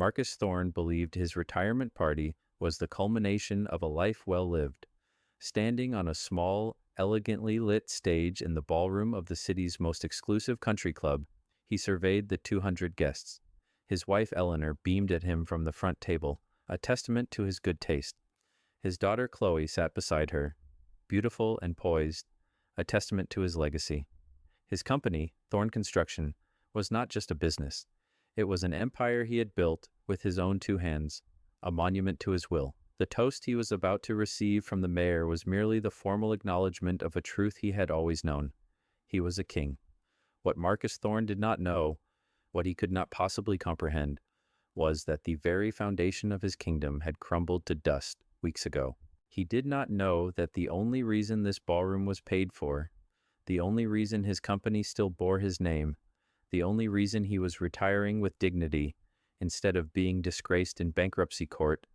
Marcus Thorne believed his retirement party was the culmination of a life well lived. Standing on a small, elegantly lit stage in the ballroom of the city's most exclusive country club, he surveyed the 200 guests. His wife Eleanor beamed at him from the front table, a testament to his good taste. His daughter Chloe sat beside her, beautiful and poised, a testament to his legacy. His company, Thorne Construction, was not just a business. It was an empire he had built with his own two hands, a monument to his will. The toast he was about to receive from the mayor was merely the formal acknowledgement of a truth he had always known. He was a king. What Marcus Thorne did not know, what he could not possibly comprehend, was that the very foundation of his kingdom had crumbled to dust weeks ago. He did not know that the only reason this ballroom was paid for, the only reason his company still bore his name, the only reason he was retiring with dignity instead of being disgraced in bankruptcy court,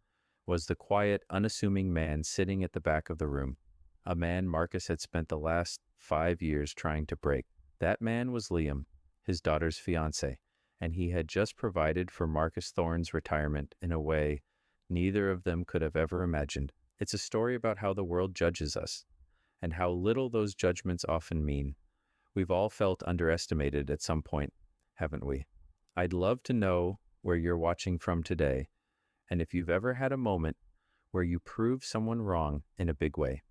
was the quiet, unassuming man sitting at the back of the room, a man Marcus had spent the last 5 years trying to break. That man was Liam, his daughter's fiancé, and he had just provided for Marcus Thorne's retirement in a way neither of them could have ever imagined. It's a story about how the world judges us, and how little those judgments often mean. We've all felt underestimated at some point, haven't we? I'd love to know where you're watching from today, and if you've ever had a moment where you proved someone wrong in a big way.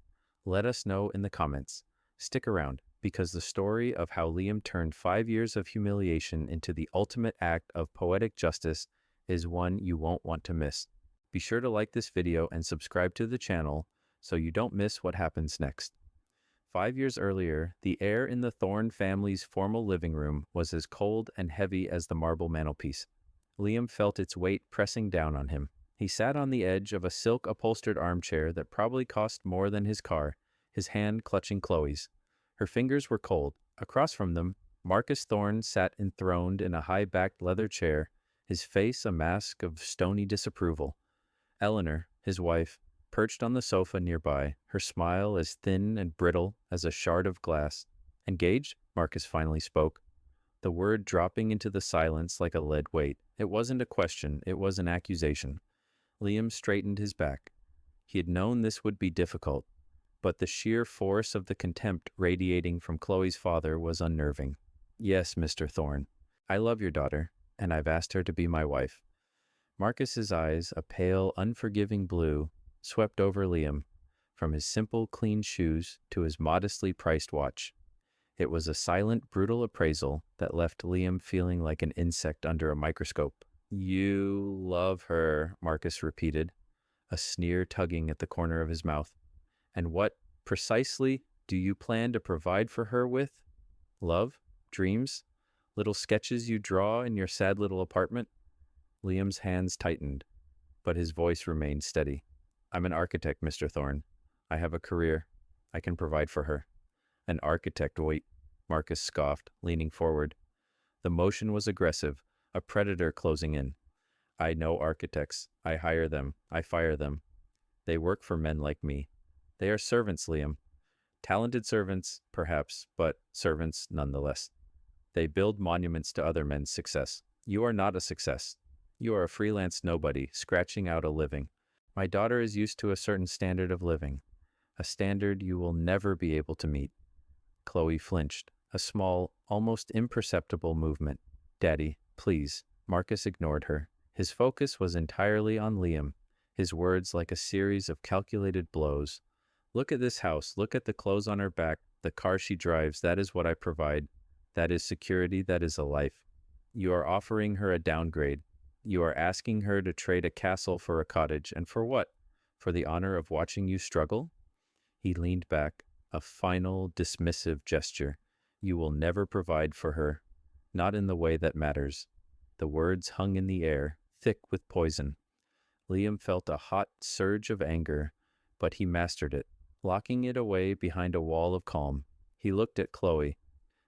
Let us know in the comments. Stick around, because the story of how Liam turned 5 years of humiliation into the ultimate act of poetic justice is one you won't want to miss. Be sure to like this video and subscribe to the channel so you don't miss what happens next. 5 years earlier, the air in the Thorne family's formal living room was as cold and heavy as the marble mantelpiece. Liam felt its weight pressing down on him. He sat on the edge of a silk-upholstered armchair that probably cost more than his car, his hand clutching Chloe's. Her fingers were cold. Across from them, Marcus Thorne sat enthroned in a high-backed leather chair, his face a mask of stony disapproval. Eleanor, his wife, perched on the sofa nearby, her smile as thin and brittle as a shard of glass. "Engaged?" Marcus finally spoke, the word dropping into the silence like a lead weight. It wasn't a question, it was an accusation. Liam straightened his back. He had known this would be difficult, but the sheer force of the contempt radiating from Chloe's father was unnerving. "Yes, Mr. Thorne. I love your daughter, and I've asked her to be my wife." Marcus's eyes, a pale, unforgiving blue, swept over Liam, from his simple, clean shoes to his modestly priced watch. It was a silent, brutal appraisal that left Liam feeling like an insect under a microscope. "You love her," Marcus repeated, a sneer tugging at the corner of his mouth. "And what, precisely, do you plan to provide for her with? Love? Dreams? Little sketches you draw in your sad little apartment?" Liam's hands tightened, but his voice remained steady. "I'm an architect, Mr. Thorne. I have a career. I can provide for her." "An architect, wait," Marcus scoffed, leaning forward. The motion was aggressive, a predator closing in. "I know architects. I hire them. I fire them. They work for men like me. They are servants, Liam. Talented servants, perhaps, but servants nonetheless. They build monuments to other men's success. You are not a success. You are a freelance nobody, scratching out a living. My daughter is used to a certain standard of living, a standard you will never be able to meet." Chloe flinched, a small, almost imperceptible movement. "Daddy, please." Marcus ignored her. His focus was entirely on Liam, his words like a series of calculated blows. "Look at this house. Look at the clothes on her back, the car she drives. That is what I provide. That is security. That is a life. You are offering her a downgrade. You are asking her to trade a castle for a cottage. And for what? For the honor of watching you struggle?" He leaned back, a final, dismissive gesture. "You will never provide for her. Not in the way that matters." The words hung in the air, thick with poison. Liam felt a hot surge of anger, but he mastered it, locking it away behind a wall of calm. He looked at Chloe,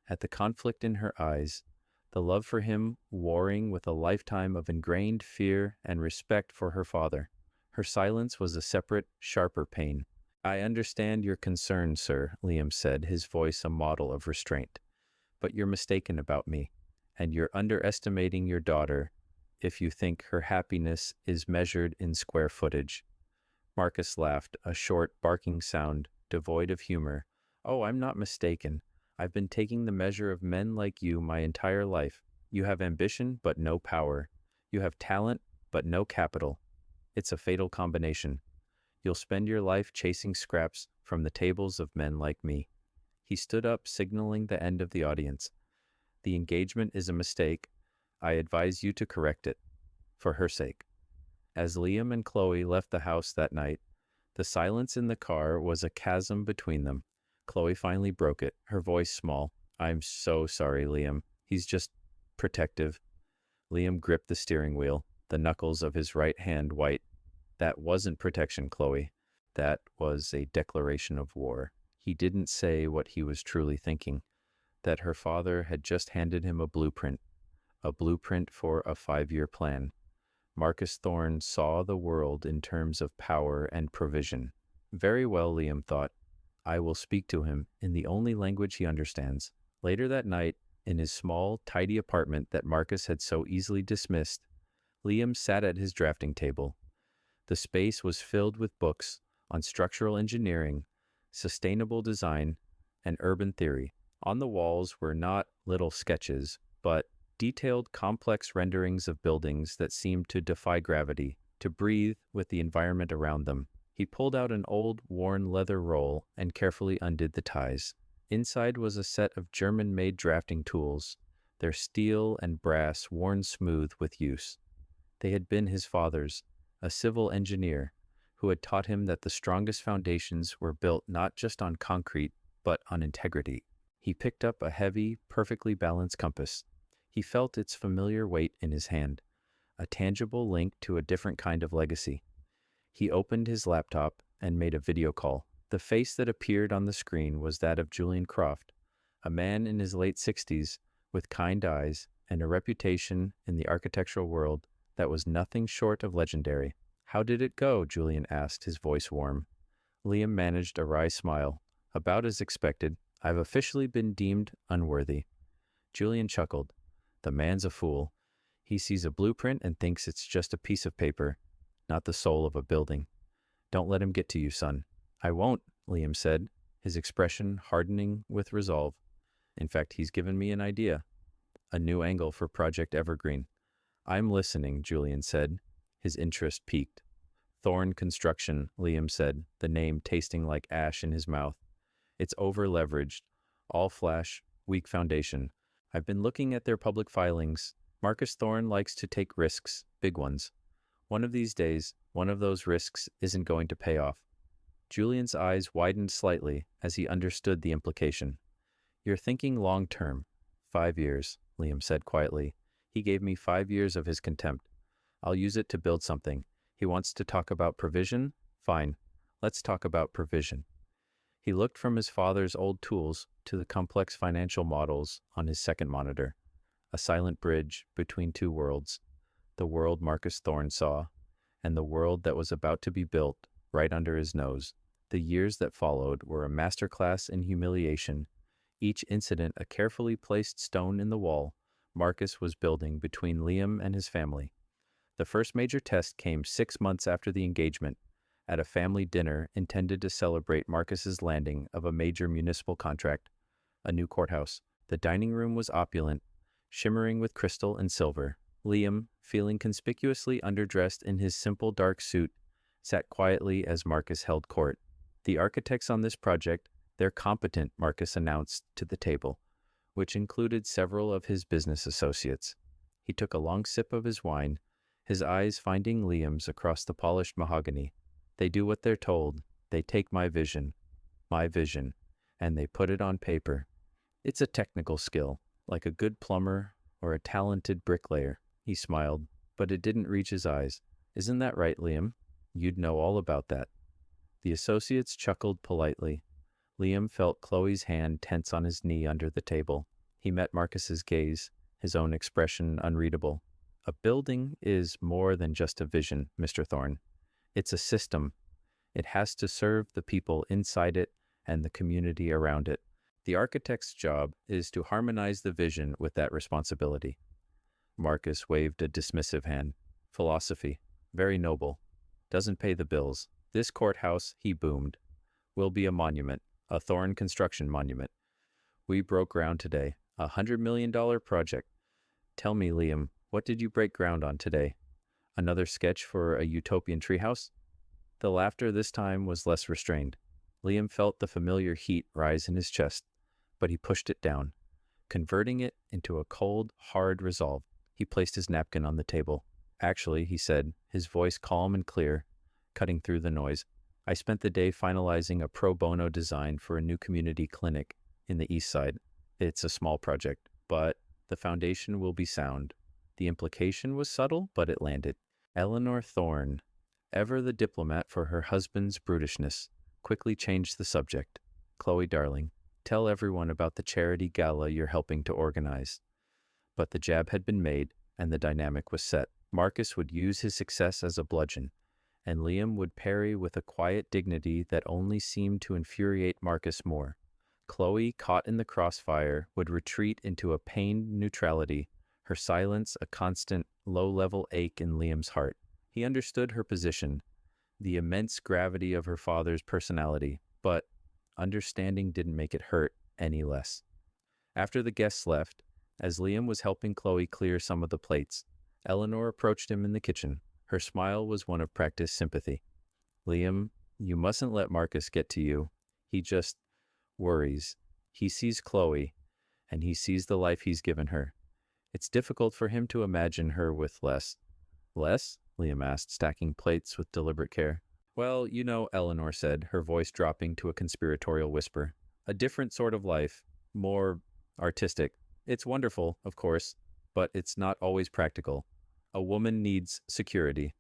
at the conflict in her eyes, the love for him warring with a lifetime of ingrained fear and respect for her father. Her silence was a separate, sharper pain. "I understand your concern, sir," Liam said, his voice a model of restraint. "But you're mistaken about me, and you're underestimating your daughter if you think her happiness is measured in square footage. Marcus laughed, a short, barking sound, devoid of humor. Oh, I'm not mistaken. I've been taking the measure of men like you my entire life. You have ambition, but no power. You have talent, but no capital. It's a fatal combination. You'll spend your life chasing scraps from the tables of men like me. He stood up, signaling the end of the audience. The engagement is a mistake. I advise you to correct it, for her sake. As Liam and Chloe left the house that night, the silence in the car was a chasm between them. Chloe finally broke it, her voice small. I'm so sorry, Liam. He's just protective. Liam gripped the steering wheel, the knuckles of his right hand white. That wasn't protection, Chloe. That was a declaration of war. He didn't say what he was truly thinking, that her father had just handed him a blueprint for a 5-year plan. Marcus Thorne saw the world in terms of power and provision. Very well, Liam thought. I will speak to him in the only language he understands. Later that night, in his small, tidy apartment that Marcus had so easily dismissed, Liam sat at his drafting table. The space was filled with books on structural engineering, sustainable design, and urban theory. On the walls were not little sketches, but detailed, complex renderings of buildings that seemed to defy gravity, to breathe with the environment around them. He pulled out an old, worn leather roll and carefully undid the ties. Inside was a set of German-made drafting tools, their steel and brass worn smooth with use. They had been his father's, a civil engineer, who had taught him that the strongest foundations were built not just on concrete, but on integrity. He picked up a heavy, perfectly balanced compass. He felt its familiar weight in his hand, a tangible link to a different kind of legacy. He opened his laptop and made a video call. The face that appeared on the screen was that of Julian Croft, a man in his late 60s with kind eyes and a reputation in the architectural world that was nothing short of legendary. How did it go? Julian asked, his voice warm. Liam managed a wry smile. About as expected. I've officially been deemed unworthy. Julian chuckled. The man's a fool. He sees a blueprint and thinks it's just a piece of paper, not the soul of a building. Don't let him get to you, son. I won't, Liam said, his expression hardening with resolve. In fact, he's given me an idea. A new angle for Project Evergreen. I'm listening, Julian said, his interest piqued. Thorne Construction, Liam said, the name tasting like ash in his mouth. It's over-leveraged, all flash, weak foundation. I've been looking at their public filings. Marcus Thorne likes to take risks, big ones. One of these days, one of those risks isn't going to pay off. Julian's eyes widened slightly as he understood the implication. You're thinking long-term. 5 years, Liam said quietly. He gave me 5 years of his contempt. I'll use it to build something. He wants to talk about provision? Fine. Let's talk about provision. He looked from his father's old tools to the complex financial models on his second monitor, a silent bridge between two worlds, the world Marcus Thorne saw, and the world that was about to be built right under his nose. The years that followed were a masterclass in humiliation, each incident a carefully placed stone in the wall Marcus was building between Liam and his family. The first major test came 6 months after the engagement, at a family dinner intended to celebrate Marcus's landing of a major municipal contract, a new courthouse. The dining room was opulent, shimmering with crystal and silver. Liam, feeling conspicuously underdressed in his simple dark suit, sat quietly as Marcus held court. The architects on this project, they're competent, Marcus announced to the table, which included several of his business associates. He took a long sip of his wine, his eyes finding Liam's across the polished mahogany. They do what they're told. They take my vision, and they put it on paper. It's a technical skill, like a good plumber or a talented bricklayer. He smiled, but it didn't reach his eyes. Isn't that right, Liam? You'd know all about that. The associates chuckled politely. Liam felt Chloe's hand tense on his knee under the table. He met Marcus's gaze, his own expression unreadable. A building is more than just a vision, Mr. Thorne. It's a system. It has to serve the people inside it and the community around it. The architect's job is to harmonize the vision with that responsibility. Marcus waved a dismissive hand. Philosophy. Very noble. Doesn't pay the bills. This courthouse, he boomed, will be a monument, a Thorn construction monument. We broke ground today. $100 million project. Tell me, Liam, what did you break ground on today? Another sketch for a utopian treehouse? The laughter this time was less restrained. Liam felt the familiar heat rise in his chest, but he pushed it down, converting it into a cold, hard resolve. He placed his napkin on the table. Actually, he said, his voice calm and clear, cutting through the noise, I spent the day finalizing a pro bono design for a new community clinic in the East Side. It's a small project, but the foundation will be sound. The implication was subtle, but it landed. Eleanor Thorne, ever the diplomat for her husband's brutishness, quickly changed the subject. Chloe, darling, tell everyone about the charity gala you're helping to organize. But the jab had been made, and the dynamic was set. Marcus would use his success as a bludgeon, and Liam would parry with a quiet dignity that only seemed to infuriate Marcus more. Chloe, caught in the crossfire, would retreat into a pained neutrality, her silence a constant, low-level ache in Liam's heart. He understood her position, the immense gravity of her father's personality, but understanding didn't make it hurt any less. After the guests left, as Liam was helping Chloe clear some of the plates, Eleanor approached him in the kitchen. Her smile was one of practiced sympathy. Liam, you mustn't let Marcus get to you. He just worries. He sees Chloe, and he sees the life he's given her. It's difficult for him to imagine her with less. Less? Liam asked, stacking plates with deliberate care. Well, you know, Eleanor said, her voice dropping to a conspiratorial whisper. A different sort of life. More artistic. It's wonderful, of course, but it's not always practical. A woman needs security.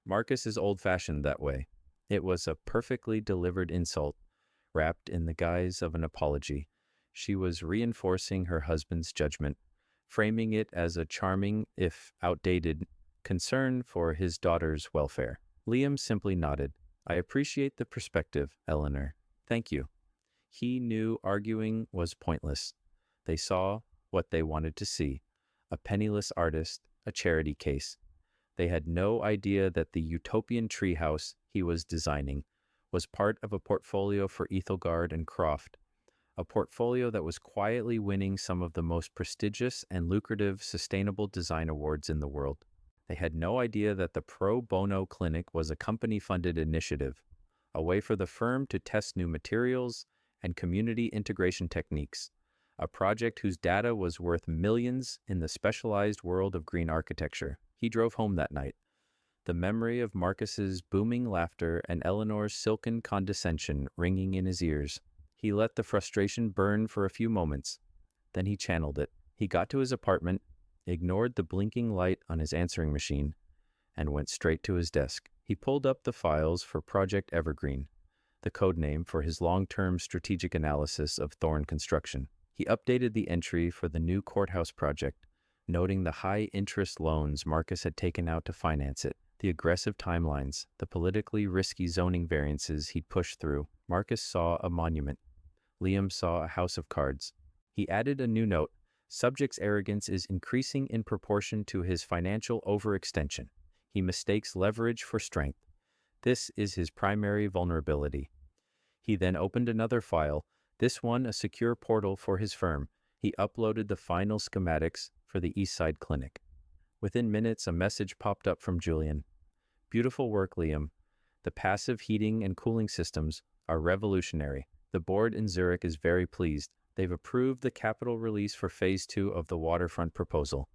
Marcus is old-fashioned that way. It was a perfectly delivered insult, wrapped in the guise of an apology. She was reinforcing her husband's judgment, framing it as a charming, if outdated, concern for his daughter's welfare. Liam simply nodded. I appreciate the perspective, Eleanor. Thank you. He knew arguing was pointless. They saw what they wanted to see, a penniless artist, a charity case. They had no idea that the utopian treehouse he was designing was part of a portfolio for Ethelgard and Croft, a portfolio that was quietly winning some of the most prestigious and lucrative sustainable design awards in the world. They had no idea that the pro bono clinic was a company-funded initiative, a way for the firm to test new materials and community integration techniques, a project whose data was worth millions in the specialized world of green architecture. He drove home that night, the memory of Marcus's booming laughter and Eleanor's silken condescension ringing in his ears. He let the frustration burn for a few moments. Then he channeled it. He got to his apartment, ignored the blinking light on his answering machine, and went straight to his desk. He pulled up the files for Project Evergreen, the code name for his long-term strategic analysis of Thorn construction. He updated the entry for the new courthouse project, noting the high-interest loans Marcus had taken out to finance it, the aggressive timelines, the politically risky zoning variances he'd pushed through. Marcus saw a monument. Liam saw a house of cards. He added a new note. Subject's arrogance is increasing in proportion to his financial overextension. He mistakes leverage for strength. This is his primary vulnerability. He then opened another file, this one a secure portal for his firm. He uploaded the final schematics for the East Side Clinic. Within minutes, a message popped up from Julian. Beautiful work, Liam. The passive heating and cooling systems are revolutionary. The board in Zurich is very pleased. They've approved the capital release for Phase 2 of the waterfront proposal.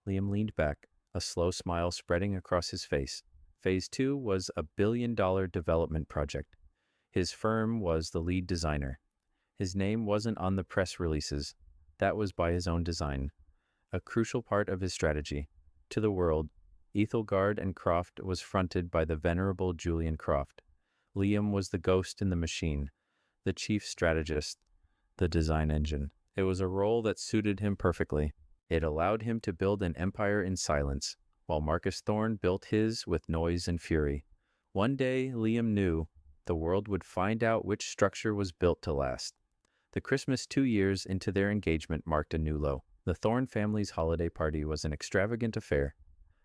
Liam leaned back, a slow smile spreading across his face. Phase 2 was a billion-dollar development project. His firm was the lead designer. His name wasn't on the press releases. That was by his own design. A crucial part of his strategy. To the world, Ethelgard and Croft was fronted by the venerable Julian Croft. Liam was the ghost in the machine, the chief strategist, the design engine. It was a role that suited him perfectly. It allowed him to build an empire in silence, while Marcus Thorne built his with noise and fury. One day, Liam knew, the world would find out which structure was built to last. The Christmas 2 years into their engagement marked a new low. The Thorne family's holiday party was an extravagant affair,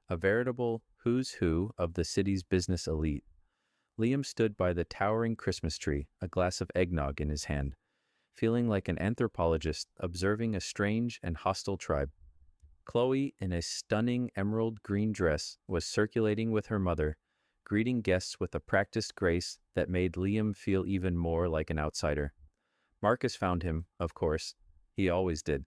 a veritable who's who of the city's business elite. Liam stood by the towering Christmas tree, a glass of eggnog in his hand, feeling like an anthropologist observing a strange and hostile tribe. Chloe, in a stunning emerald green dress, was circulating with her mother, greeting guests with a practiced grace that made Liam feel even more like an outsider. Marcus found him, of course. He always did.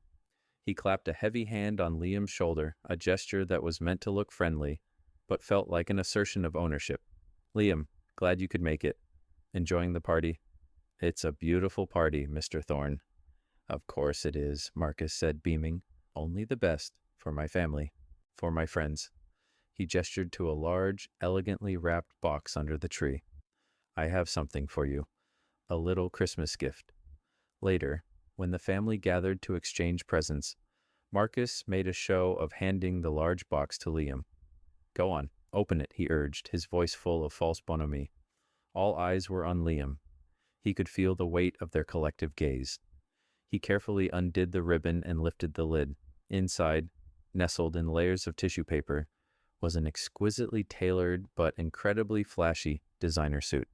He clapped a heavy hand on Liam's shoulder, a gesture that was meant to look friendly, but felt like an assertion of ownership. Liam, glad you could make it. Enjoying the party? It's a beautiful party, Mr. Thorne. Of course it is, Marcus said, beaming. Only the best, for my family, for my friends. He gestured to a large, elegantly wrapped box under the tree. I have something for you, a little Christmas gift. Later, when the family gathered to exchange presents, Marcus made a show of handing the large box to Liam. Go on, open it, he urged, his voice full of false bonhomie. All eyes were on Liam. He could feel the weight of their collective gaze. He carefully undid the ribbon and lifted the lid. Inside, nestled in layers of tissue paper, was an exquisitely tailored but incredibly flashy designer suit.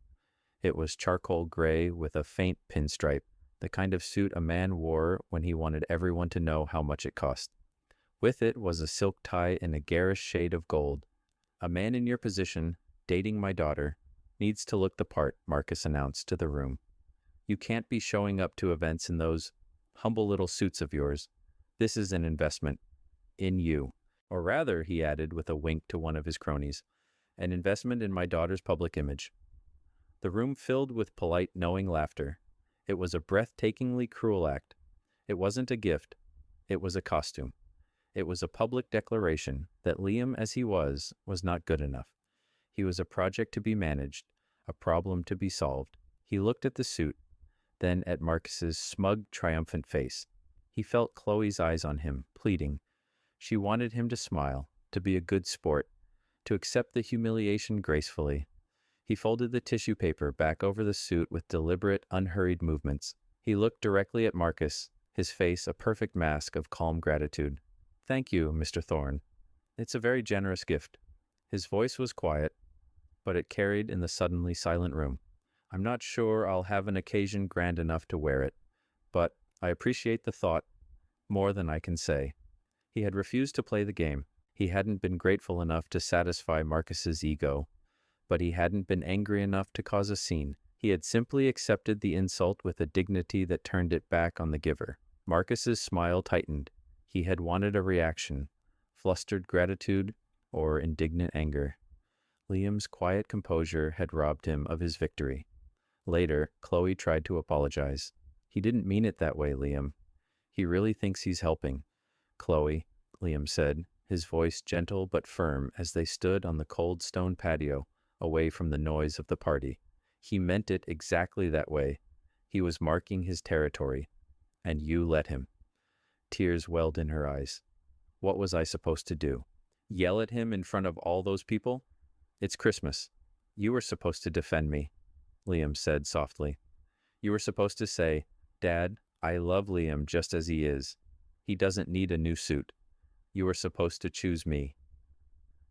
It was charcoal gray with a faint pinstripe, the kind of suit a man wore when he wanted everyone to know how much it cost. With it was a silk tie in a garish shade of gold. A man in your position, dating my daughter, needs to look the part, Marcus announced to the room. You can't be showing up to events in those humble little suits of yours. This is an investment in you. Or rather, he added with a wink to one of his cronies, an investment in my daughter's public image. The room filled with polite, knowing laughter. It was a breathtakingly cruel act. It wasn't a gift. It was a costume. It was a public declaration that Liam, as he was not good enough. He was a project to be managed, a problem to be solved. He looked at the suit, then at Marcus's smug, triumphant face. He felt Chloe's eyes on him, pleading. She wanted him to smile, to be a good sport, to accept the humiliation gracefully. He folded the tissue paper back over the suit with deliberate, unhurried movements. He looked directly at Marcus, his face a perfect mask of calm gratitude. Thank you, Mr. Thorne. It's a very generous gift. His voice was quiet, but it carried in the suddenly silent room. I'm not sure I'll have an occasion grand enough to wear it, but I appreciate the thought more than I can say. He had refused to play the game. He hadn't been grateful enough to satisfy Marcus's ego, but he hadn't been angry enough to cause a scene. He had simply accepted the insult with a dignity that turned it back on the giver. Marcus's smile tightened. He had wanted a reaction, flustered gratitude or indignant anger. Liam's quiet composure had robbed him of his victory. Later, Chloe tried to apologize. He didn't mean it that way, Liam. He really thinks he's helping. Chloe, Liam said, his voice gentle but firm as they stood on the cold stone patio, away from the noise of the party. He meant it exactly that way. He was marking his territory, and you let him. Tears welled in her eyes. What was I supposed to do? Yell at him in front of all those people? It's Christmas. You were supposed to defend me, Liam said softly. You were supposed to say, Dad, I love Liam just as he is. He doesn't need a new suit. You were supposed to choose me.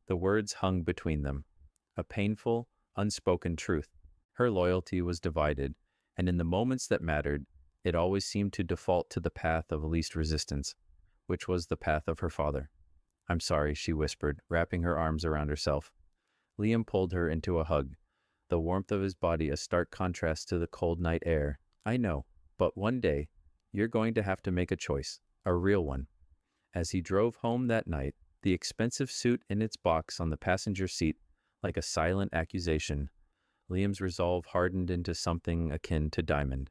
The words hung between them, a painful, unspoken truth. Her loyalty was divided, and in the moments that mattered, it always seemed to default to the path of least resistance, which was the path of her father. I'm sorry, she whispered, wrapping her arms around herself. Liam pulled her into a hug, the warmth of his body a stark contrast to the cold night air. I know, but one day, you're going to have to make a choice, a real one. As he drove home that night, the expensive suit in its box on the passenger seat, like a silent accusation, Liam's resolve hardened into something akin to diamond.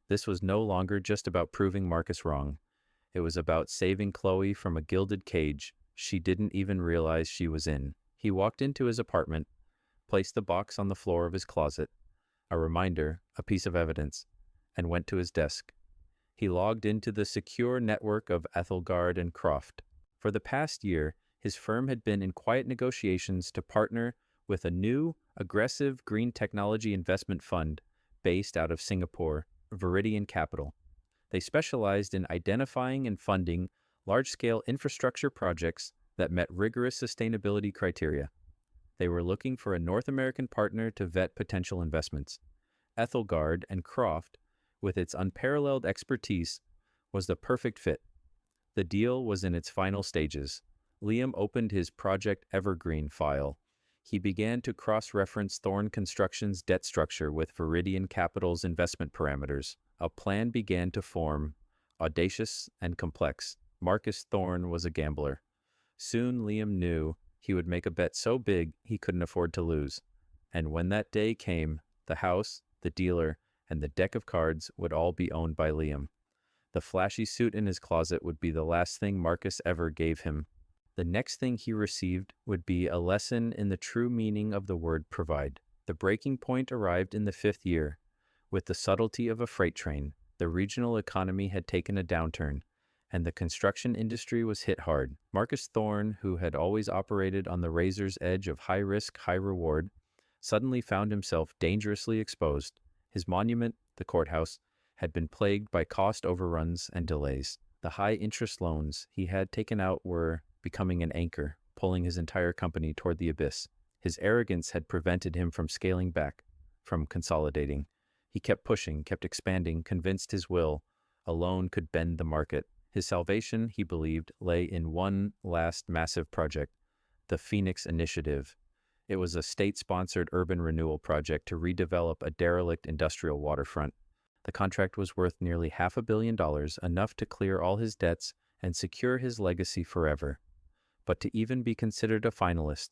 This was no longer just about proving Marcus wrong. It was about saving Chloe from a gilded cage she didn't even realize she was in. He walked into his apartment, placed the box on the floor of his closet, a reminder, a piece of evidence, and went to his desk. He logged into the secure network of Ethelgard and Croft. For the past year, his firm had been in quiet negotiations to partner with a new, aggressive green technology investment fund based out of Singapore, Viridian Capital. They specialized in identifying and funding large-scale infrastructure projects that met rigorous sustainability criteria. They were looking for a North American partner to vet potential investments. Ethelgard and Croft, with its unparalleled expertise, was the perfect fit. The deal was in its final stages. Liam opened his Project Evergreen file. He began to cross-reference Thorn Construction's debt structure with Viridian Capital's investment parameters. A plan began to form, audacious and complex. Marcus Thorn was a gambler. Soon Liam knew he would make a bet so big he couldn't afford to lose. And when that day came, the house, the dealer, and the deck of cards would all be owned by Liam. The flashy suit in his closet would be the last thing Marcus ever gave him. The next thing he received would be a lesson in the true meaning of the word provide. The breaking point arrived in the 5th year. With the subtlety of a freight train, the regional economy had taken a downturn, and the construction industry was hit hard. Marcus Thorn, who had always operated on the razor's edge of high risk, high reward, suddenly found himself dangerously exposed. His monument, the courthouse, had been plagued by cost overruns and delays. The high-interest loans he had taken out were becoming an anchor, pulling his entire company toward the abyss. His arrogance had prevented him from scaling back, from consolidating. He kept pushing, kept expanding, convinced his will alone could bend the market. His salvation, he believed, lay in one last massive project, the Phoenix Initiative. It was a state-sponsored urban renewal project to redevelop a derelict industrial waterfront. The contract was worth nearly $500 million, enough to clear all his debts and secure his legacy forever. But to even be considered a finalist,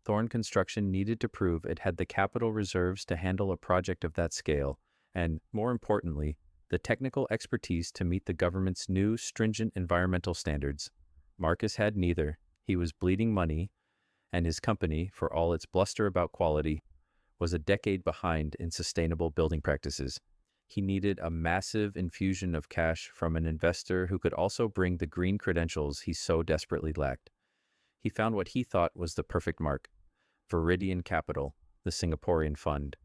Thorn Construction needed to prove it had the capital reserves to handle a project of that scale, and, more importantly, the technical expertise to meet the government's new stringent environmental standards. Marcus had neither. He was bleeding money, and his company, for all its bluster about quality, was a decade behind in sustainable building practices. He needed a massive infusion of cash from an investor who could also bring the green credentials he so desperately lacked. He found what he thought was the perfect mark: Viridian Capital, the Singaporean fund.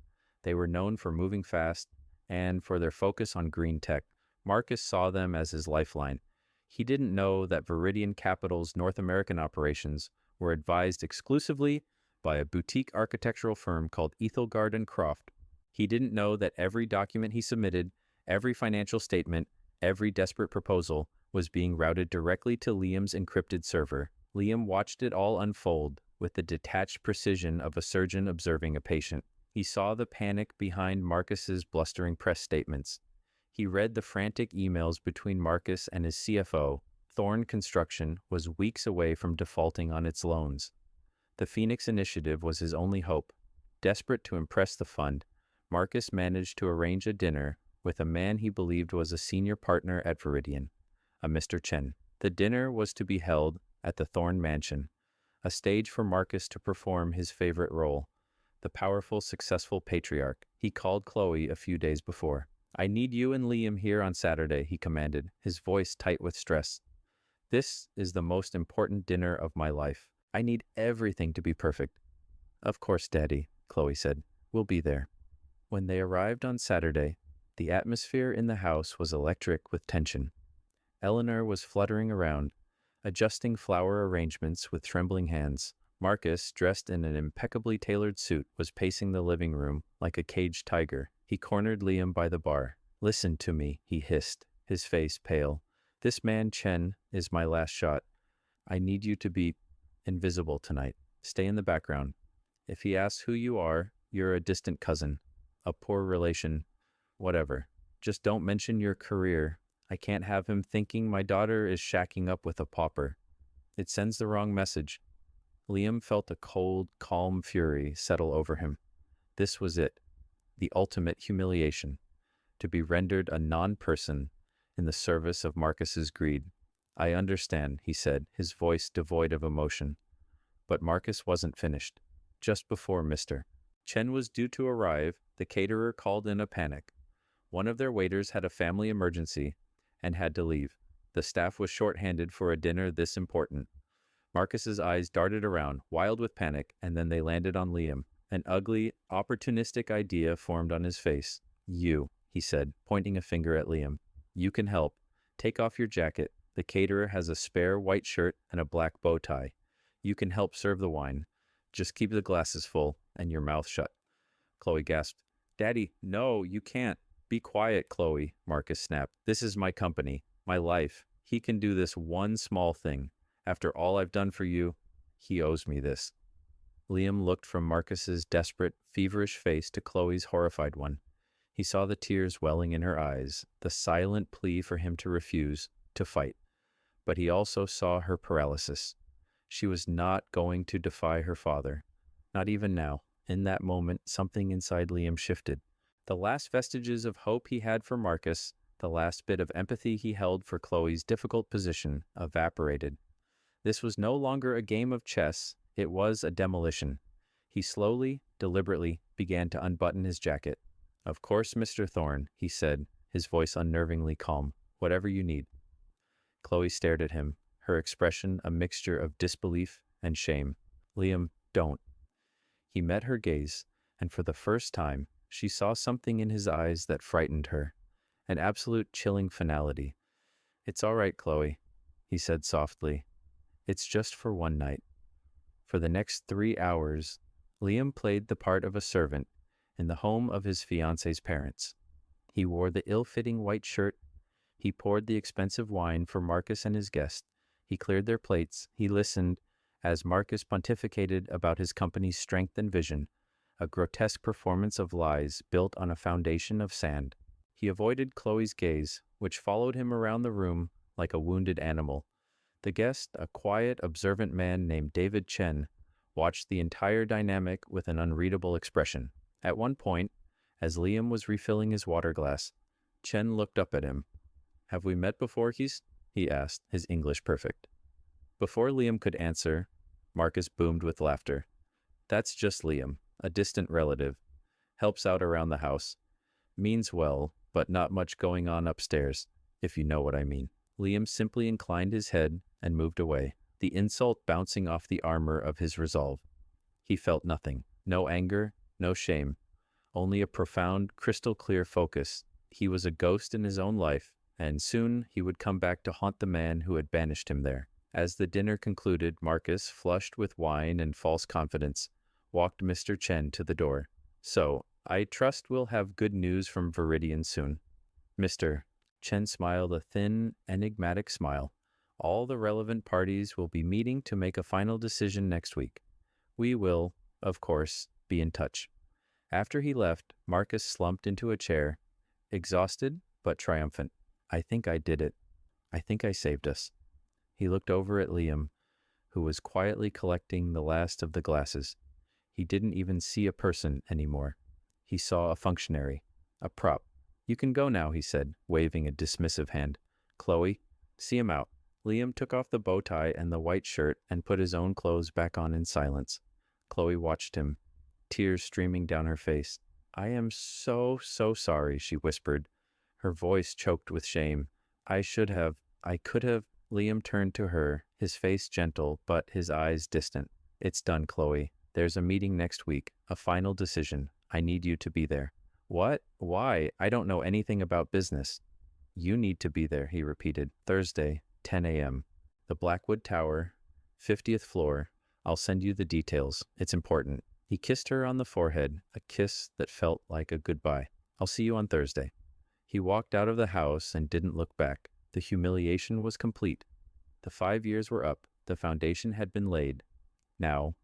They were known for moving fast and for their focus on green tech. Marcus saw them as his lifeline. He didn't know that Viridian Capital's North American operations were advised exclusively by a boutique architectural firm called Ethelgard and Croft. He didn't know that every document he submitted, every financial statement, every desperate proposal was being routed directly to Liam's encrypted server. Liam watched it all unfold with the detached precision of a surgeon observing a patient. He saw the panic behind Marcus's blustering press statements. He read the frantic emails between Marcus and his CFO. Thorn Construction was weeks away from defaulting on its loans. The Phoenix Initiative was his only hope. Desperate to impress the fund, Marcus managed to arrange a dinner with a man he believed was a senior partner at Viridian, a Mr. Chen. The dinner was to be held at the Thorn Mansion, a stage for Marcus to perform his favorite role, the powerful, successful patriarch. He called Chloe a few days before. "I need you and Liam here on Saturday," he commanded, his voice tight with stress. "This is the most important dinner of my life. I need everything to be perfect." "Of course, Daddy," Chloe said. "We'll be there." When they arrived on Saturday, the atmosphere in the house was electric with tension. Eleanor was fluttering around, adjusting flower arrangements with trembling hands. Marcus, dressed in an impeccably tailored suit, was pacing the living room like a caged tiger. He cornered Liam by the bar. "Listen to me," he hissed, his face pale. "This man Chen is my last shot. I need you to be invisible tonight. Stay in the background. If he asks who you are, you're a distant cousin, a poor relation, whatever. Just don't mention your career. I can't have him thinking my daughter is shacking up with a pauper. It sends the wrong message." Liam felt a cold, calm fury settle over him. This was it, the ultimate humiliation, to be rendered a non-person in the service of Marcus's greed. "I understand," he said, his voice devoid of emotion. But Marcus wasn't finished. Just before Mr. Chen was due to arrive, the caterer called in a panic. One of their waiters had a family emergency and had to leave. The staff was short-handed for a dinner this important. Marcus's eyes darted around, wild with panic, and then they landed on Liam. An ugly, opportunistic idea formed on his face. "You," he said, pointing a finger at Liam. "You can help. Take off your jacket. The caterer has a spare white shirt and a black bow tie. You can help serve the wine. Just keep the glasses full and your mouth shut." Chloe gasped. "Daddy, no, you can't." "Be quiet, Chloe," Marcus snapped. "This is my company, my life. He can do this one small thing. After all I've done for you, he owes me this." Liam looked from Marcus's desperate, feverish face to Chloe's horrified one. He saw the tears welling in her eyes, the silent plea for him to refuse, to fight. But he also saw her paralysis. She was not going to defy her father. Not even now. In that moment, something inside Liam shifted. The last vestiges of hope he had for Marcus, the last bit of empathy he held for Chloe's difficult position, evaporated. This was no longer a game of chess, it was a demolition. He slowly, deliberately began to unbutton his jacket. "Of course, Mr. Thorne," he said, his voice unnervingly calm. "Whatever you need." Chloe stared at him, her expression a mixture of disbelief and shame. "Liam, don't." He met her gaze, and for the first time, she saw something in his eyes that frightened her, an absolute chilling finality. "It's all right, Chloe," he said softly. "It's just for one night." For the next 3 hours, Liam played the part of a servant in the home of his fiancée's parents. He wore the ill-fitting white shirt. He poured the expensive wine for Marcus and his guest. He cleared their plates. He listened as Marcus pontificated about his company's strength and vision, a grotesque performance of lies built on a foundation of sand. He avoided Chloe's gaze, which followed him around the room like a wounded animal. The guest, a quiet, observant man named David Chen, watched the entire dynamic with an unreadable expression. At one point, as Liam was refilling his water glass, Chen looked up at him. "Have we met before, he asked, his English perfect. Before Liam could answer, Marcus boomed with laughter. "That's just Liam, a distant relative. Helps out around the house. Means well, but not much going on upstairs, if you know what I mean." Liam simply inclined his head and moved away, the insult bouncing off the armor of his resolve. He felt nothing, no anger, no shame, only a profound, crystal-clear focus. He was a ghost in his own life, and soon he would come back to haunt the man who had banished him there. As the dinner concluded, Marcus, flushed with wine and false confidence, walked Mr. Chen to the door. "So, I trust we'll have good news from Viridian soon." Mr. Chen smiled a thin, enigmatic smile. "All the relevant parties will be meeting to make a final decision next week. We will, of course, be in touch." After he left, Marcus slumped into a chair, exhausted but triumphant. "I think I did it. I think I saved us." He looked over at Liam, who was quietly collecting the last of the glasses. He didn't even see a person anymore. He saw a functionary, a prop. "You can go now," he said, waving a dismissive hand. "Chloe, see him out." Liam took off the bow tie and the white shirt and put his own clothes back on in silence. Chloe watched him, tears streaming down her face. "I am so sorry," she whispered, her voice choked with shame. I could have." Liam turned to her, his face gentle, but his eyes distant. "It's done, Chloe. There's a meeting next week, a final decision. I need you to be there." "What? Why? I don't know anything about business." "You need to be there," he repeated. "Thursday, 10 a.m. The Blackwood Tower, 50th floor. I'll send you the details. It's important." He kissed her on the forehead, a kiss that felt like a goodbye. "I'll see you on Thursday." He walked out of the house and didn't look back. The humiliation was complete. The 5 years were up. The foundation had been laid. Now,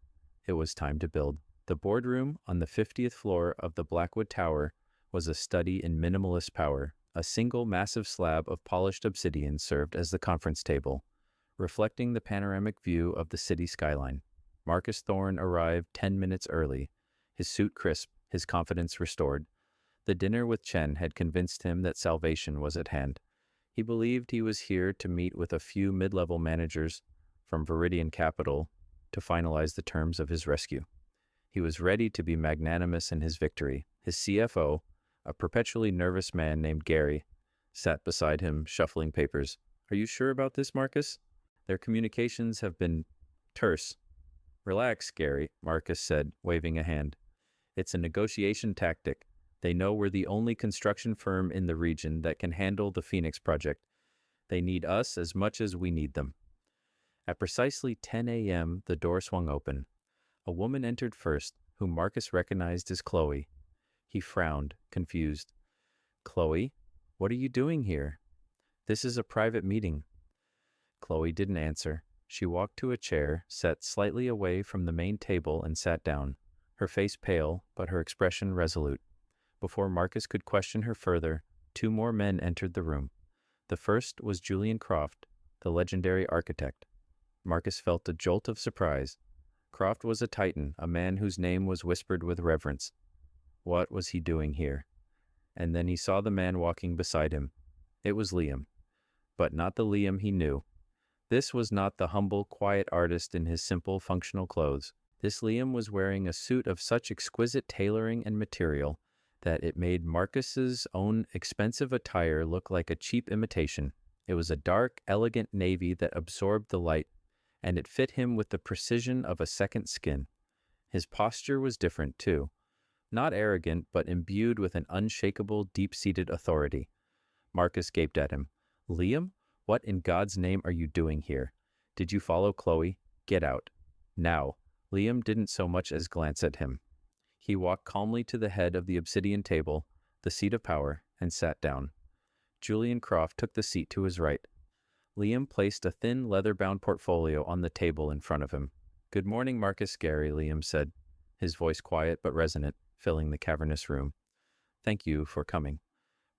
it was time to build. The boardroom on the 50th floor of the Blackwood Tower was a study in minimalist power. A single massive slab of polished obsidian served as the conference table, reflecting the panoramic view of the city skyline. Marcus Thorne arrived 10 minutes early, his suit crisp, his confidence restored. The dinner with Chen had convinced him that salvation was at hand. He believed he was here to meet with a few mid-level managers from Viridian Capital to finalize the terms of his rescue. He was ready to be magnanimous in his victory. His CFO, a perpetually nervous man named Gary, sat beside him, shuffling papers. "Are you sure about this, Marcus? Their communications have been terse." "Relax, Gary," Marcus said, waving a hand. "It's a negotiation tactic. They know we're the only construction firm in the region that can handle the Phoenix project. They need us as much as we need them. At precisely 10 a.m., the door swung open. A woman entered first, whom Marcus recognized as Chloe. He frowned, confused. Chloe, what are you doing here? This is a private meeting. Chloe didn't answer. She walked to a chair, sat slightly away from the main table, and sat down, her face pale, but her expression resolute. Before Marcus could question her further, two more men entered the room. The first was Julian Croft, the legendary architect. Marcus felt a jolt of surprise. Croft was a titan, a man whose name was whispered with reverence. What was he doing here? And then he saw the man walking beside him. It was Liam, but not the Liam he knew. This was not the humble, quiet artist in his simple, functional clothes. This Liam was wearing a suit of such exquisite tailoring and material that it made Marcus's own expensive attire look like a cheap imitation. It was a dark, elegant navy that absorbed the light, and it fit him with the precision of a second skin. His posture was different, too. Not arrogant, but imbued with an unshakable, deep-seated authority. Marcus gaped at him. Liam? What in God's name are you doing here? Did you follow Chloe? Get out. Now. Liam didn't so much as glance at him. He walked calmly to the head of the obsidian table, the seat of power, and sat down. Julian Croft took the seat to his right. Liam placed a thin, leather-bound portfolio on the table in front of him. Good morning, Marcus Gary, Liam said, his voice quiet but resonant, filling the cavernous room. Thank you for coming.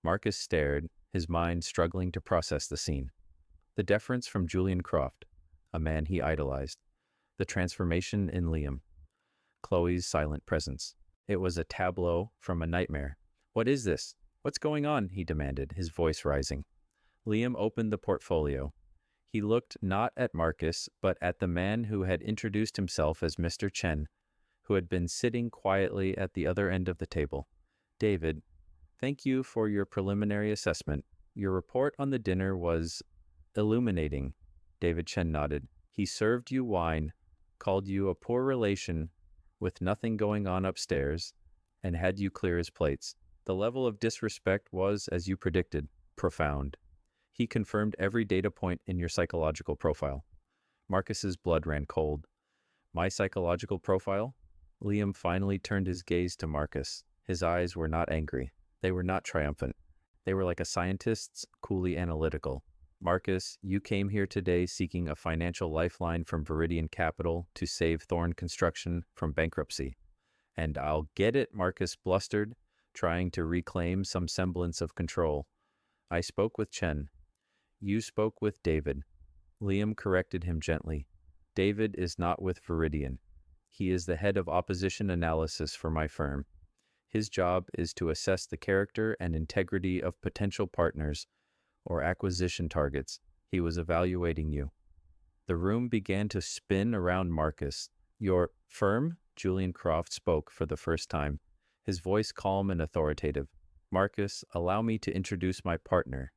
Marcus stared, his mind struggling to process the scene. The deference from Julian Croft, a man he idolized. The transformation in Liam. Chloe's silent presence. It was a tableau from a nightmare. What is this? What's going on? He demanded, his voice rising. Liam opened the portfolio. He looked not at Marcus, but at the man who had introduced himself as Mr. Chen, who had been sitting quietly at the other end of the table. David, thank you for your preliminary assessment. Your report on the dinner was illuminating. David Chen nodded. He served you wine, called you a poor relation with nothing going on upstairs, and had you clear his plates. The level of disrespect was, as you predicted, profound. He confirmed every data point in your psychological profile. Marcus's blood ran cold. My psychological profile? Liam finally turned his gaze to Marcus. His eyes were not angry. They were not triumphant. They were like a scientist's, coolly analytical. Marcus, you came here today seeking a financial lifeline from Viridian Capital to save Thorn Construction from bankruptcy. And I'll get it, Marcus blustered, trying to reclaim some semblance of control. I spoke with Chen. You spoke with David. Liam corrected him gently. David is not with Viridian. He is the head of opposition analysis for my firm. His job is to assess the character and integrity of potential partners or acquisition targets. He was evaluating you. The room began to spin around Marcus. Your firm? Julian Croft spoke for the first time, his voice calm and authoritative. Marcus, allow me to introduce my partner,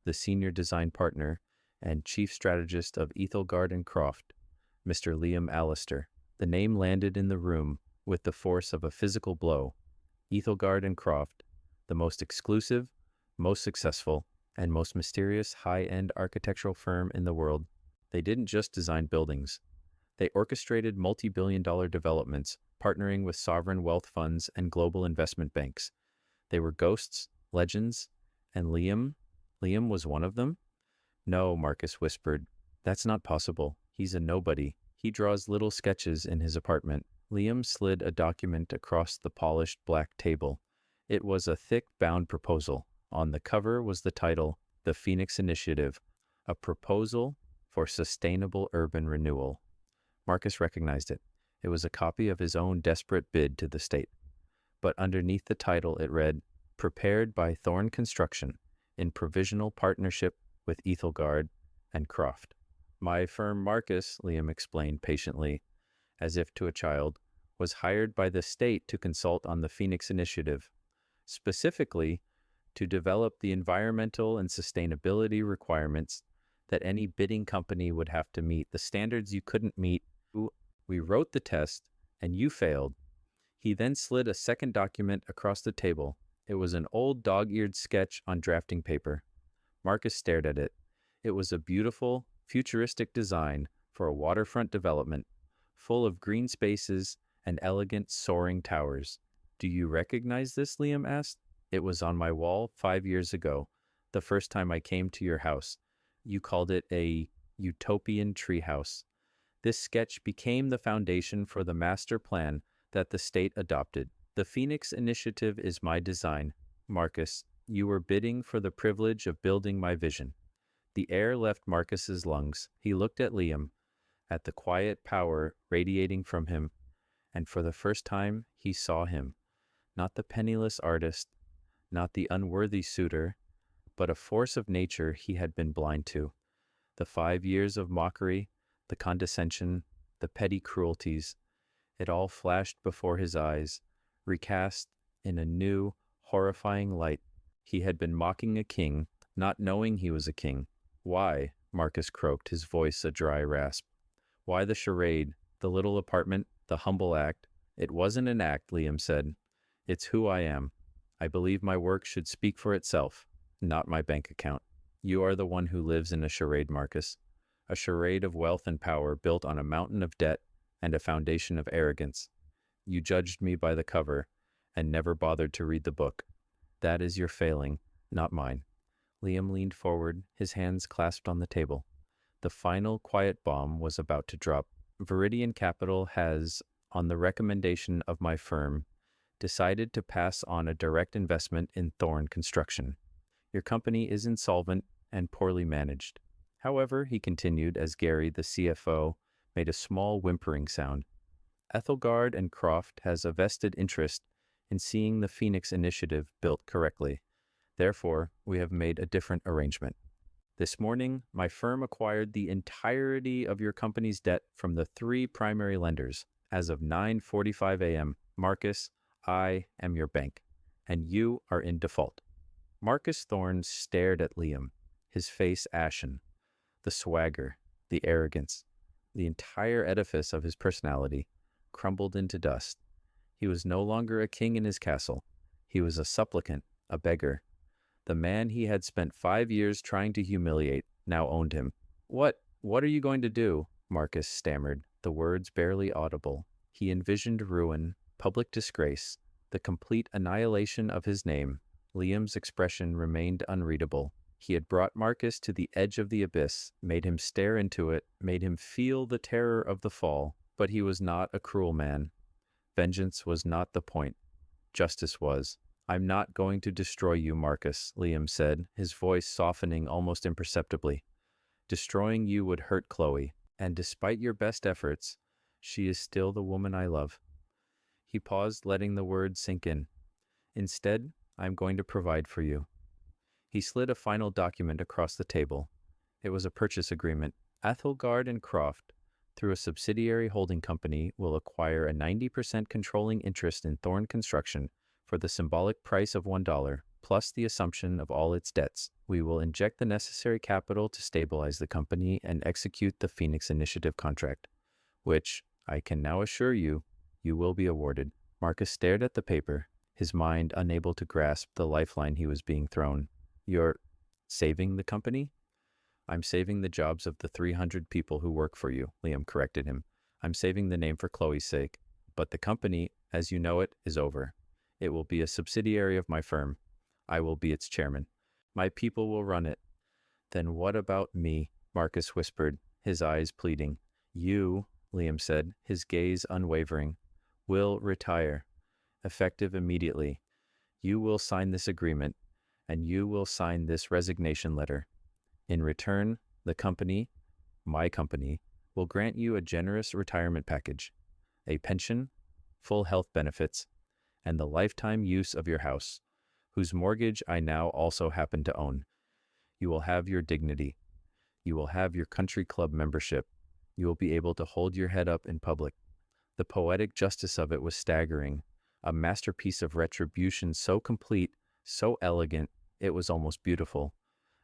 the senior design partner and chief strategist of Ethelgard and Croft, Mr. Liam Allister. The name landed in the room with the force of a physical blow. Ethelgard and Croft, the most exclusive, most successful, and most mysterious high-end architectural firm in the world. They didn't just design buildings. They orchestrated multi-billion-dollar developments, partnering with sovereign wealth funds and global investment banks. They were ghosts, legends, and Liam was one of them? No, Marcus whispered. That's not possible. He's a nobody. He draws little sketches in his apartment. Liam slid a document across the polished black table. It was a thick, bound proposal. On the cover was the title, The Phoenix Initiative, a proposal for sustainable urban renewal. Marcus recognized it. It was a copy of his own desperate bid to the state. But underneath the title it read, Prepared by Thorn Construction, in provisional partnership with Ethelgard and Croft. My firm Marcus, Liam explained patiently, as if to a child, was hired by the state to consult on the Phoenix Initiative, specifically to develop the environmental and sustainability requirements that any bidding company would have to meet, the standards you couldn't meet. We wrote the test, and you failed. He then slid a second document across the table. It was an old dog-eared sketch on drafting paper. Marcus stared at it. It was a beautiful, futuristic design for a waterfront development, full of green spaces and elegant soaring towers. Do you recognize this? Liam asked. It was on my wall 5 years ago, the first time I came to your house. You called it a utopian treehouse. This sketch became the foundation for the master plan that the state adopted. The Phoenix Initiative is my design. Marcus, you were bidding for the privilege of building my vision. The air left Marcus's lungs. He looked at Liam, at the quiet power radiating from him, and for the first time he saw him, not the penniless artist, not the unworthy suitor, but a force of nature he had been blind to. The 5 years of mockery, the condescension, the petty cruelties, it all flashed before his eyes, recast in a new, horrifying light. He had been mocking a king, not knowing he was a king. Why? Marcus croaked, his voice a dry rasp. Why the charade, the little apartment, the humble act? It wasn't an act, Liam said. It's who I am. I believe my work should speak for itself, not my bank account. You are the one who lives in a charade, Marcus. A charade of wealth and power built on a mountain of debt and a foundation of arrogance. You judged me by the cover and never bothered to read the book. That is your failing, not mine. Liam leaned forward, his hands clasped on the table. The final quiet bomb was about to drop. Viridian Capital has, on the recommendation of my firm, decided to pass on a direct investment in Thorn Construction. Your company is insolvent and poorly managed. However, he continued as Gary, the CFO, made a small whimpering sound. Ethelgard and Croft has a vested interest in seeing the Phoenix Initiative built correctly. Therefore, we have made a different arrangement. This morning, my firm acquired the entirety of your company's debt from the 3 primary lenders. As of 9:45 a.m., Marcus, I am your bank, and you are in default. Marcus Thorne stared at Liam, his face ashen. The swagger, the arrogance, the entire edifice of his personality crumbled into dust. He was no longer a king in his castle. He was a supplicant, a beggar. The man he had spent 5 years trying to humiliate now owned him. What are you going to do? Marcus stammered, the words barely audible. He envisioned ruin, public disgrace, the complete annihilation of his name. Liam's expression remained unreadable. He had brought Marcus to the edge of the abyss, made him stare into it, made him feel the terror of the fall. But he was not a cruel man. Vengeance was not the point. Justice was. I'm not going to destroy you, Marcus, Liam said, his voice softening almost imperceptibly. Destroying you would hurt Chloe, and despite your best efforts, she is still the woman I love. He paused, letting the words sink in. Instead, I'm going to provide for you. He slid a final document across the table. It was a purchase agreement. Ethelgard and Croft, through a subsidiary holding company, will acquire a 90% controlling interest in Thorn Construction for the symbolic price of $1, plus the assumption of all its debts. We will inject the necessary capital to stabilize the company and execute the Phoenix Initiative contract, which, I can now assure you, you will be awarded. Marcus stared at the paper, his mind unable to grasp the lifeline he was being thrown. You're saving the company? I'm saving the jobs of the 300 people who work for you, Liam corrected him. I'm saving the name for Chloe's sake. But the company, as you know it, is over. It will be a subsidiary of my firm. I will be its chairman. My people will run it. Then what about me? Marcus whispered, his eyes pleading. You, Liam said, his gaze unwavering, will retire, effective immediately. You will sign this agreement, and you will sign this resignation letter. In return, the company, my company, will grant you a generous retirement package, a pension, full health benefits, and the lifetime use of your house, whose mortgage I now also happen to own. You will have your dignity. You will have your country club membership. You will be able to hold your head up in public. The poetic justice of it was staggering, a masterpiece of retribution so complete, so elegant, it was almost beautiful.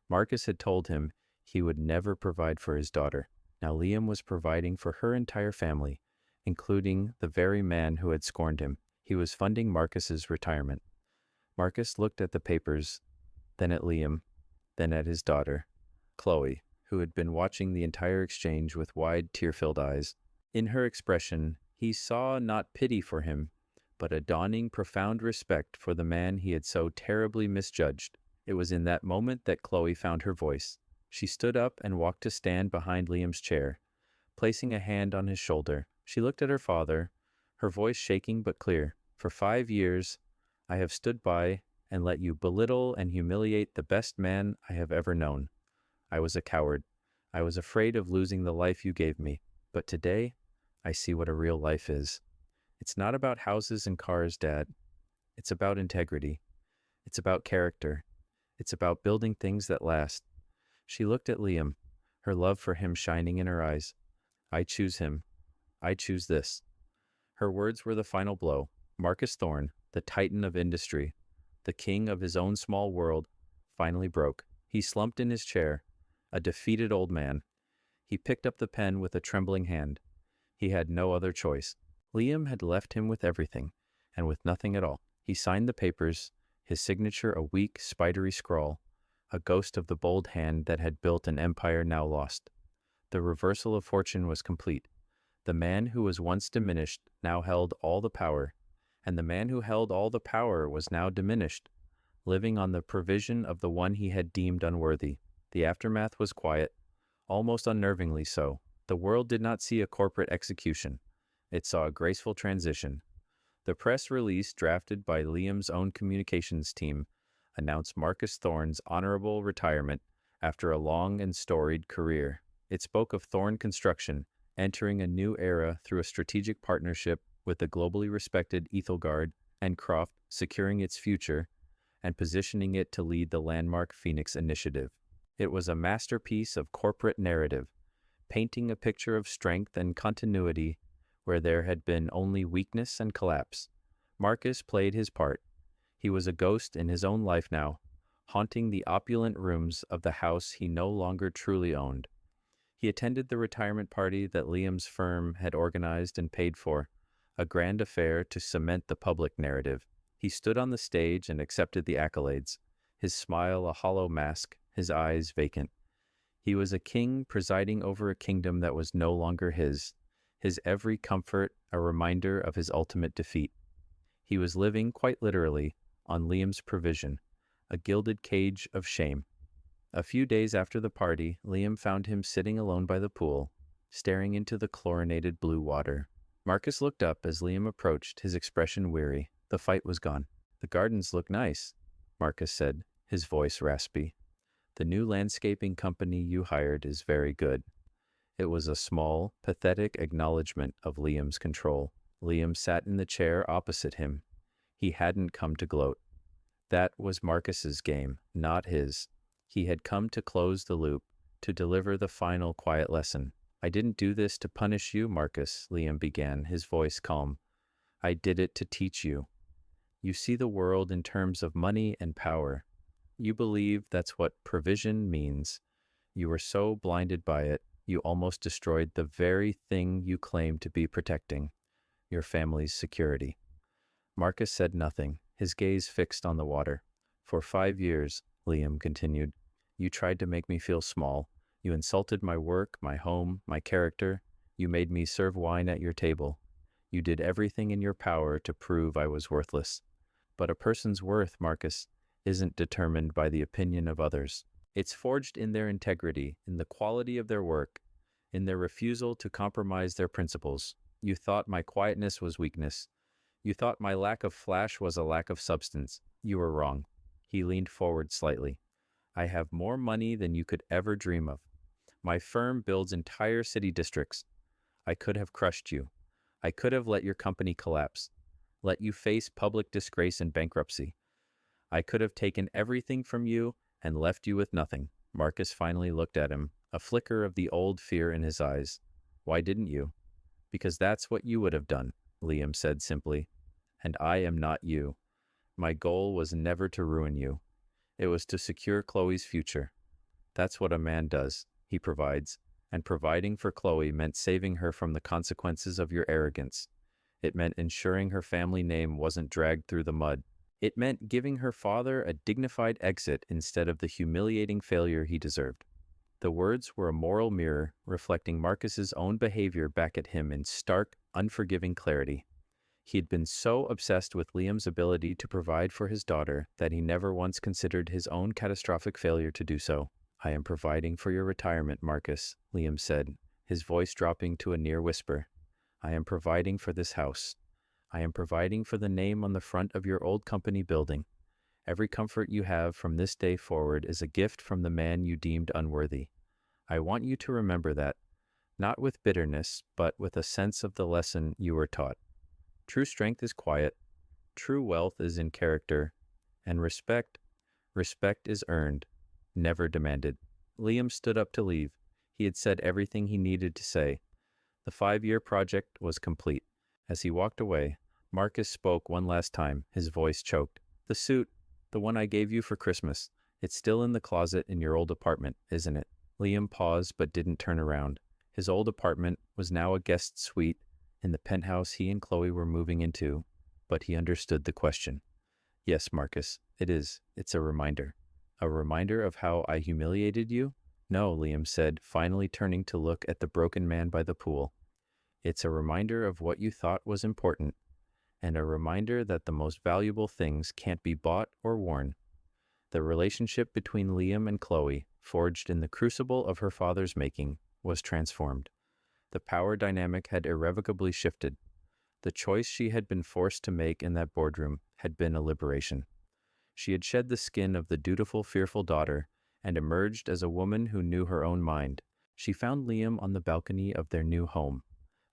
Marcus had told him he would never provide for his daughter. Now Liam was providing for her entire family, including the very man who had scorned him. He was funding Marcus's retirement. Marcus looked at the papers, then at Liam, then at his daughter, Chloe. who had been watching the entire exchange with wide, tear-filled eyes. In her expression, he saw not pity for him, but a dawning profound respect for the man he had so terribly misjudged. It was in that moment that Chloe found her voice. She stood up and walked to stand behind Liam's chair, placing a hand on his shoulder. She looked at her father, her voice shaking but clear. For 5 years, I have stood by and let you belittle and humiliate the best man I have ever known. I was a coward. I was afraid of losing the life you gave me. But today, I see what a real life is. It's not about houses and cars, Dad. It's about integrity. It's about character. It's about building things that last. She looked at Liam, her love for him shining in her eyes. I choose him. I choose this. Her words were the final blow. Marcus Thorne, the titan of industry, the king of his own small world, finally broke. He slumped in his chair, a defeated old man. He picked up the pen with a trembling hand. He had no other choice. Liam had left him with everything, and with nothing at all. He signed the papers, his signature a weak, spidery scrawl, a ghost of the bold hand that had built an empire now lost. The reversal of fortune was complete. The man who was once diminished now held all the power, and the man who held all the power was now diminished, living on the provision of the one he had deemed unworthy. The aftermath was quiet, almost unnervingly so. The world did not see a corporate execution. It saw a graceful transition. The press release drafted by Liam's own communications team announced Marcus Thorne's honorable retirement after a long and storied career. It spoke of Thorne Construction entering a new era through a strategic partnership with the globally respected Ethelgard and Croft, securing its future and positioning it to lead the landmark Phoenix Initiative. It was a masterpiece of corporate narrative, painting a picture of strength and continuity where there had been only weakness and collapse. Marcus played his part. He was a ghost in his own life now, haunting the opulent rooms of the house he no longer truly owned. He attended the retirement party that Liam's firm had organized and paid for, a grand affair to cement the public narrative. He stood on the stage and accepted the accolades, his smile a hollow mask, his eyes vacant. He was a king presiding over a kingdom that was no longer his every comfort a reminder of his ultimate defeat. He was living, quite literally, on Liam's provision, a gilded cage of shame. A few days after the party, Liam found him sitting alone by the pool, staring into the chlorinated blue water. Marcus looked up as Liam approached, his expression weary. The fight was gone. "The gardens look nice," Marcus said, his voice raspy. "The new landscaping company you hired is very good." It was a small, pathetic acknowledgement of Liam's control. Liam sat in the chair opposite him. He hadn't come to gloat. That was Marcus's game, not his. He had come to close the loop, to deliver the final quiet lesson. "I didn't do this to punish you, Marcus," Liam began, his voice calm. "I did it to teach you. You see the world in terms of money and power. You believe that's what provision means. You were so blinded by it, you almost destroyed the very thing you claim to be protecting, your family's security." Marcus said nothing, his gaze fixed on the water. "For 5 years," Liam continued, "you tried to make me feel small. You insulted my work, my home, my character. You made me serve wine at your table. You did everything in your power to prove I was worthless. But a person's worth, Marcus, isn't determined by the opinion of others. It's forged in their integrity, in the quality of their work, in their refusal to compromise their principles. You thought my quietness was weakness. You thought my lack of flash was a lack of substance. You were wrong." He leaned forward slightly. "I have more money than you could ever dream of. My firm builds entire city districts. I could have crushed you. I could have let your company collapse, let you face public disgrace and bankruptcy. I could have taken everything from you and left you with nothing." Marcus finally looked at him, a flicker of the old fear in his eyes. "Why didn't you?" "Because that's what you would have done," Liam said simply. "And I am not you. My goal was never to ruin you. It was to secure Chloe's future. That's what a man does. He provides. And providing for Chloe meant saving her from the consequences of your arrogance. It meant ensuring her family name wasn't dragged through the mud. It meant giving her father a dignified exit instead of the humiliating failure he deserved." The words were a moral mirror reflecting Marcus's own behavior back at him in stark, unforgiving clarity. He had been so obsessed with Liam's ability to provide for his daughter that he never once considered his own catastrophic failure to do so. "I am providing for your retirement, Marcus," Liam said, his voice dropping to a near whisper. "I am providing for this house. I am providing for the name on the front of your old company building. Every comfort you have from this day forward is a gift from the man you deemed unworthy. I want you to remember that, not with bitterness, but with a sense of the lesson you were taught. True strength is quiet, true wealth is in character, and respect is earned, never demanded." Liam stood up to leave. He had said everything he needed to say. The 5-year project was complete. As he walked away, Marcus spoke one last time, his voice choked. "The suit, the one I gave you for Christmas, it's still in the closet in your old apartment, isn't it?" Liam paused but didn't turn around. His old apartment was now a guest suite in the penthouse he and Chloe were moving into, but he understood the question. "Yes, Marcus, it is. It's a reminder." "A reminder of how I humiliated you?" "No," Liam said, finally turning to look at the broken man by the pool. "It's a reminder of what you thought was important, and a reminder that the most valuable things can't be bought or worn." The relationship between Liam and Chloe, forged in the crucible of her father's making, was transformed. The power dynamic had irrevocably shifted. The choice she had been forced to make in that boardroom had been a liberation. She had shed the skin of the dutiful, fearful daughter and emerged as a woman who knew her own mind. She found Liam on the balcony of their new home,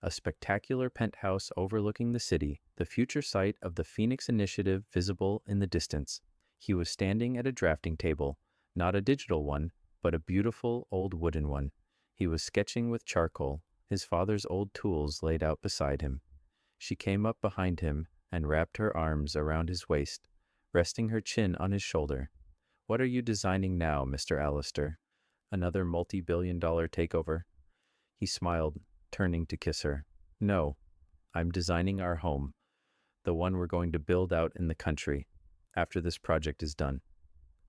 a spectacular penthouse overlooking the city, the future site of the Phoenix Initiative visible in the distance. He was standing at a drafting table, not a digital one, but a beautiful old wooden one. He was sketching with charcoal, his father's old tools laid out beside him. She came up behind him and wrapped her arms around his waist, resting her chin on his shoulder. "What are you designing now, Mr. Allister? Another multi-billion-dollar takeover?" He smiled, turning to kiss her. "No, I'm designing our home, the one we're going to build out in the country after this project is done.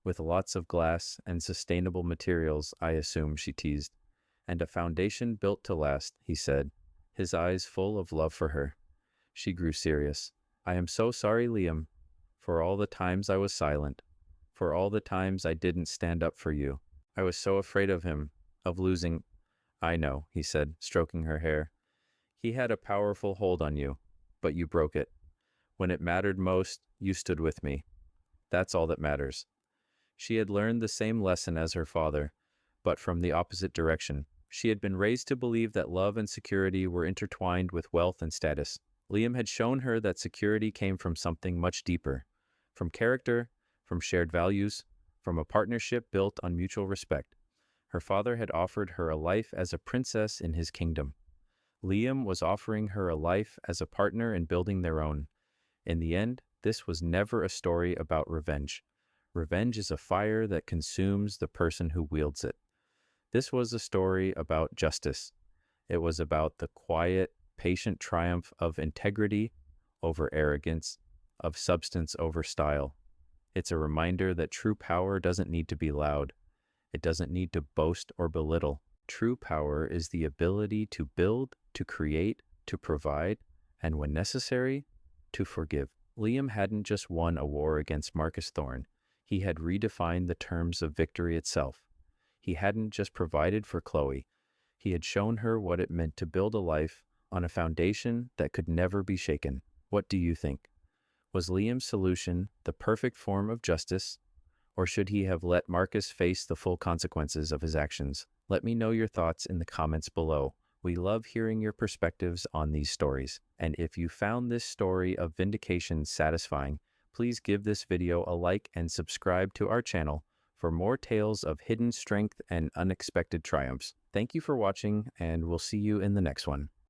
With lots of glass and sustainable materials, I assume," she teased. "And a foundation built to last," he said, his eyes full of love for her. She grew serious. "I am so sorry, Liam, for all the times I was silent, for all the times I didn't stand up for you. I was so afraid of him, of losing—" "I know," he said, stroking her hair. "He had a powerful hold on you, but you broke it. When it mattered most, you stood with me. That's all that matters." She had learned the same lesson as her father, but from the opposite direction. She had been raised to believe that love and security were intertwined with wealth and status. Liam had shown her that security came from something much deeper, from character, from shared values, from a partnership built on mutual respect. Her father had offered her a life as a princess in his kingdom. Liam was offering her a life as a partner in building their own. In the end, this was never a story about revenge. Revenge is a fire that consumes the person who wields it. This was a story about justice. It was about the quiet, patient triumph of integrity over arrogance, of substance over style. It's a reminder that true power doesn't need to be loud. It doesn't need to boast or belittle. True power is the ability to build, to create, to provide, and when necessary, to forgive. Liam hadn't just won a war against Marcus Thorne. He had redefined the terms of victory itself. He hadn't just provided for Chloe. He had shown her what it meant to build a life on a foundation that could never be shaken. What do you think? Was Liam's solution the perfect form of justice, or should he have let Marcus face the full consequences of his actions? Let me know your thoughts in the comments below. We love hearing your perspectives on these stories. And if you found this story of vindication satisfying, please give this video a like and subscribe to our channel for more tales of hidden strength and unexpected triumphs. Thank you for watching, and we'll see you in the next one.